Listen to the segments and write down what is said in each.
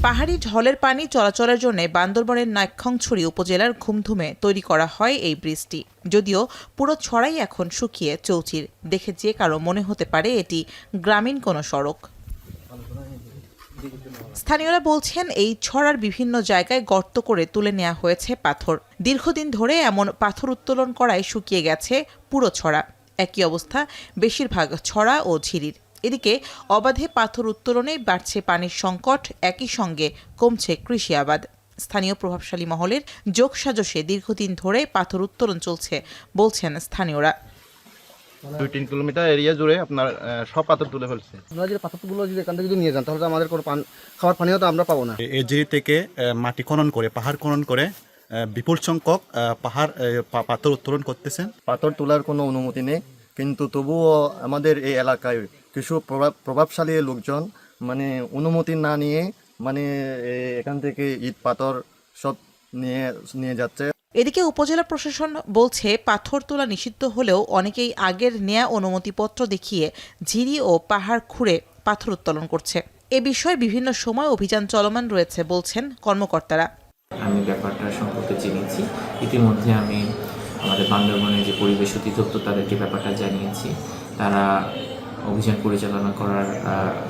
পাহাড়ি ঢলের পানি চলাচলের জন্য বান্দরবানের নাইক্ষ্যংছড়ি উপজেলার ঘুমধুমে তৈরি করা হয় এই ব্রিজটি। যদিও পুরো ছড়াই এখন শুকিয়ে চৌচির, দেখে যে কারো মনে হতে পারে এটি গ্রামীণ কোনো সড়ক। স্থানীয়রা বলছেন এই ছড়ার বিভিন্ন জায়গায় গর্ত করে তুলে নেওয়া হয়েছে পাথর। দীর্ঘদিন ধরে এমন পাথর উত্তোলন করায় শুকিয়ে গেছে পুরো ছড়া। একই অবস্থা বেশিরভাগ ছড়া ও ঝিরির। এদিকে অবাধে পাথর উত্তোলনে বাড়ছে পানির সংকট, একই সঙ্গে কমছে কৃষি আবাদ। স্থানীয় প্রভাবশালী মহলের যোগসাজশে দীর্ঘদিন ধরে পাথর উত্তোলন চলছে বলছেন স্থানীয়রা। 2-3 কিলোমিটার এরিয়া জুড়ে আপনার সব পাথর তুলে ফেলছে। আমরা যে পাথরগুলো যদি এখান থেকে যদি নিয়ে যান তাহলে আমাদের কোনো খাওয়ার পানিও তো আমরা পাবো না। এই জিরি থেকে মাটি খনন করে পাহাড় খনন করে বিপুল সংখ্যক পাথর উত্তোলন করতেছেন। পাথর তোলার কোনো অনুমতি নেই, কিন্তু তবুও আমাদের এই এলাকায় কিছু প্রভাবশালী লোকজন মানে অনুমতি না নিয়ে মানে এখান থেকে ইট পাথর সব নিয়ে যাচ্ছে। এদিকে উপজেলা প্রশাসন বলছে পাথর তোলা নিষিদ্ধ হলেও অনেকেই আগের নেয়া অনুমতিপত্র দেখিয়ে ঝিরি ও পাহাড় খুঁড়ে পাথর উত্তোলন করছে। এ বিষয়ে বিভিন্ন সময় অভিযান চলমান রয়েছে বলছেন কর্মকর্তারা। আমি ব্যাপারটা সম্পর্কে জেনেছি। ইতিমধ্যে আমি আমাদের বান্দরবানের যে পরিবেশ অধিদপ্তর তাদেরকে ব্যাপারটা জানিয়েছি। তারা অভিযান পরিচালনা করার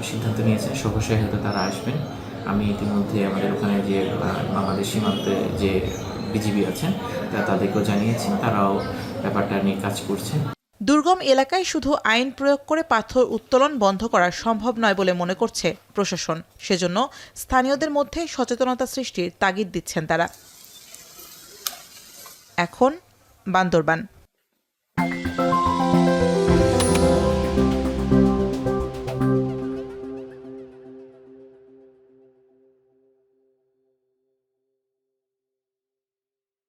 সিদ্ধান্ত নিয়েছেন, সহসহায়তা তারা আসবেন। আমি ইতিমধ্যে আমাদের ওখানে যে বাংলাদেশ সীমান্তে যে বিজিবি আছেন তাদেরকেও জানিয়েছি, তারাও ব্যাপারটা নিয়ে কাজ করছেন। দুর্গম এলাকায় শুধু আইন প্রয়োগ করে পাথর উত্তোলন বন্ধ করা সম্ভব নয় বলে মনে করছে প্রশাসন। সেজন্য স্থানীয়দের মধ্যে সচেতনতা সৃষ্টির তাগিদ দিচ্ছেন তারা। এখন বান্দরবান।